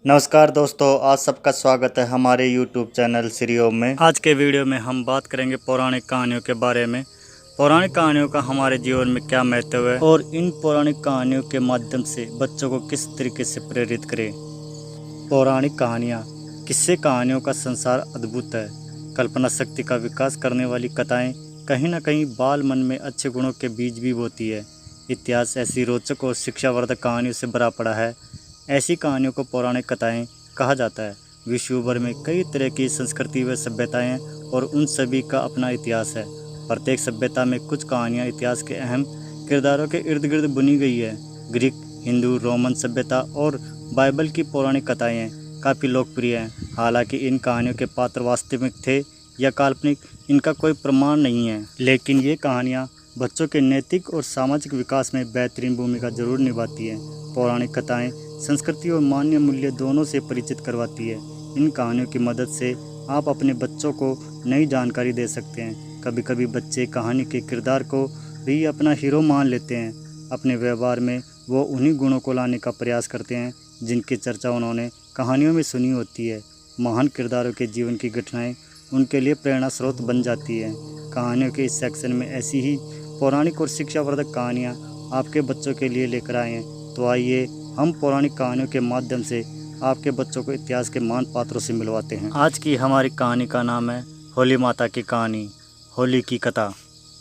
नमस्कार दोस्तों, आज सबका स्वागत है हमारे YouTube चैनल श्री ओम में। आज के वीडियो में हम बात करेंगे पौराणिक कहानियों के बारे में। पौराणिक कहानियों का हमारे जीवन में क्या महत्व है और इन पौराणिक कहानियों के माध्यम से बच्चों को किस तरीके से प्रेरित करें। पौराणिक कहानियाँ, किस्से कहानियों का संसार अद्भुत है। कल्पना शक्ति का विकास करने वाली कथाएँ कहीं न कहीं बाल मन में अच्छे गुणों के बीज भी बोती है। इतिहास ऐसी रोचक और शिक्षावर्धक कहानियों से भरा पड़ा है। ऐसी कहानियों को पौराणिक कथाएं कहा जाता है। विश्व भर में कई तरह की संस्कृति व सभ्यताएं हैं और उन सभी का अपना इतिहास है। प्रत्येक सभ्यता में कुछ कहानियां इतिहास के अहम किरदारों के इर्द गिर्द बुनी गई है। ग्रीक, हिंदू, रोमन सभ्यता और बाइबल की पौराणिक कथाएं काफ़ी लोकप्रिय हैं। हालांकि इन कहानियों के पात्र वास्तविक थे या काल्पनिक, इनका कोई प्रमाण नहीं है, लेकिन ये कहानियाँ बच्चों के नैतिक और सामाजिक विकास में बेहतरीन भूमिका जरूर निभाती हैं। पौराणिक कथाएं संस्कृति और मान्य मूल्य दोनों से परिचित करवाती है। इन कहानियों की मदद से आप अपने बच्चों को नई जानकारी दे सकते हैं। कभी कभी बच्चे कहानी के किरदार को भी अपना हीरो मान लेते हैं। अपने व्यवहार में वो उन्हीं गुणों को लाने का प्रयास करते हैं जिनकी चर्चा उन्होंने कहानियों में सुनी होती है। महान किरदारों के जीवन की घटनाएं उनके लिए प्रेरणा स्रोत बन जाती है। कहानियों के इस सेक्शन में ऐसी ही पौराणिक और शिक्षावर्धक कहानियाँ आपके बच्चों के लिए लेकर आए हैं। तो आइए हम पौराणिक कहानियों के माध्यम से आपके बच्चों को इतिहास के महान पात्रों से मिलवाते हैं। आज की हमारी कहानी का नाम है होली माता की कहानी, होली की कथा।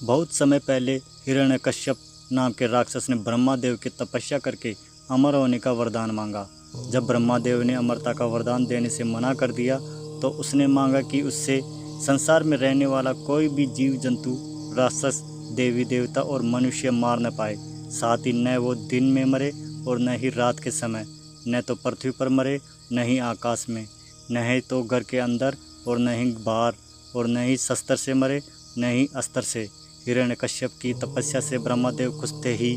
बहुत समय पहले हिरण्यकश्यप नाम के राक्षस ने ब्रह्मा देव की तपस्या करके अमर होने का वरदान मांगा। जब ब्रह्मा देव ने अमरता का वरदान देने से मना कर दिया तो उसने मांगा कि उससे संसार में रहने वाला कोई भी जीव जंतु, राक्षस, देवी देवता और मनुष्य मार न पाए। साथ ही न वो दिन में मरे और न ही रात के समय, न तो पृथ्वी पर मरे, न ही आकाश में, न ही तो घर के अंदर और न ही बाहर, और न ही शस्त्र से मरे, न ही अस्त्र से। हिरण्यकश्यप की तपस्या से ब्रह्मदेव खुश थे ही,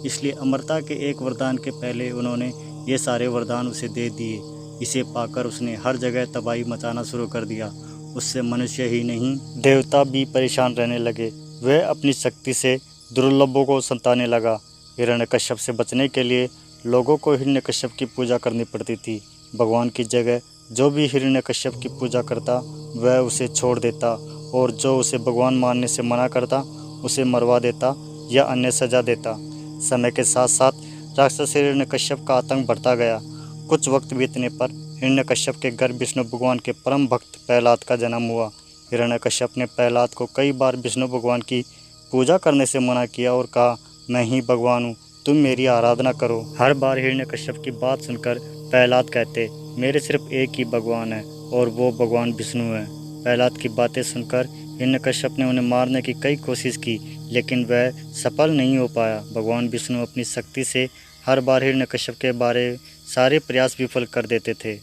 इसलिए अमरता के एक वरदान के पहले उन्होंने ये सारे वरदान उसे दे दिए। इसे पाकर उसने हर जगह तबाही मचाना शुरू कर दिया। उससे मनुष्य ही नहीं, देवता भी परेशान रहने लगे। वह अपनी शक्ति से दुर्लभों को संताने लगा। हिरण्यकश्यप से बचने के लिए लोगों को हिरण्यकश्यप की पूजा करनी पड़ती थी। भगवान की जगह जो भी हिरण्यकश्यप की पूजा करता वह उसे छोड़ देता, और जो उसे भगवान मानने से मना करता उसे मरवा देता या अन्य सजा देता। समय के साथ साथ राक्षस हिरण्यकश्यप का आतंक बढ़ता गया। कुछ वक्त बीतने पर हिरण्यकश्यप के घर विष्णु भगवान के परम भक्त प्रहलाद का जन्म हुआ। हिरण्यकश्यप ने प्रहलाद को कई बार विष्णु भगवान की पूजा करने से मना किया और कहा, मैं ही भगवान हूँ, तुम मेरी आराधना करो। हर बार हिरण्यकश्यप की बात सुनकर प्रहलाद कहते, मेरे सिर्फ एक ही भगवान है और वो भगवान विष्णु है। प्रहलाद की बातें सुनकर हिरण्यकश्यप ने उन्हें मारने की कई कोशिश की, लेकिन वह सफल नहीं हो पाया। भगवान विष्णु अपनी शक्ति से हर बार हिरण्यकश्यप के बारे सारे प्रयास विफल कर देते थे।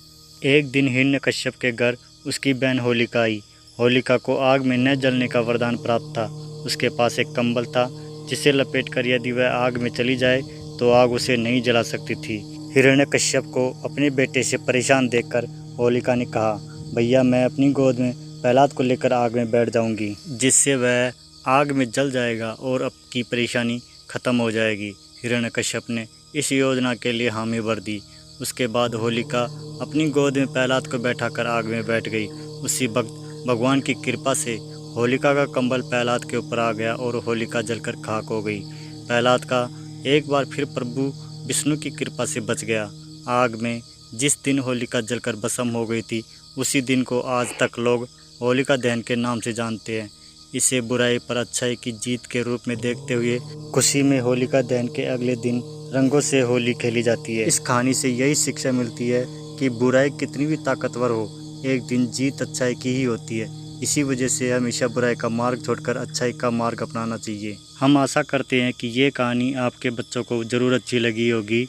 एक दिन हिरण्यकश्यप के घर उसकी बहन होलिका आई। होलिका को आग में न जलने का वरदान प्राप्त था। उसके पास एक कंबल था जिसे लपेटकर यदि वह आग में चली जाए तो आग उसे नहीं जला सकती थी। हिरण्यकश्यप को अपने बेटे से परेशान देखकर होलिका ने कहा, भैया मैं अपनी गोद में प्रहलाद को लेकर आग में बैठ जाऊंगी, जिससे वह आग में जल जाएगा और अब की परेशानी खत्म हो जाएगी। हिरण्यकश्यप ने इस योजना के लिए हामी भर दी। उसके बाद होलिका अपनी गोद में प्रहलाद को बैठाकर आग में बैठ गई। उसी वक्त भगवान की कृपा से होलिका का कंबल प्रहलाद के ऊपर आ गया और होलिका जलकर खाक हो गई। प्रहलाद का एक बार फिर प्रभु विष्णु की कृपा से बच गया। आग में जिस दिन होलिका जलकर भस्म हो गई थी, उसी दिन को आज तक लोग होलिका दहन के नाम से जानते हैं। इसे बुराई पर अच्छाई की जीत के रूप में देखते हुए खुशी में होलिका दहन के अगले दिन रंगों से होली खेली जाती है। इस कहानी से यही शिक्षा मिलती है कि बुराई कितनी भी ताकतवर हो, एक दिन जीत अच्छाई की ही होती है। इसी वजह से हमेशा बुराई का मार्ग छोड़कर अच्छाई का मार्ग अपनाना चाहिए। हम आशा करते हैं कि ये कहानी आपके बच्चों को ज़रूर अच्छी लगी होगी।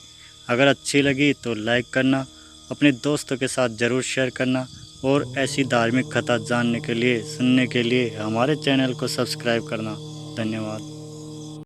अगर अच्छी लगी तो लाइक करना, अपने दोस्तों के साथ ज़रूर शेयर करना, और ऐसी धार्मिक कथा जानने के लिए, सुनने के लिए हमारे चैनल को सब्सक्राइब करना। धन्यवाद।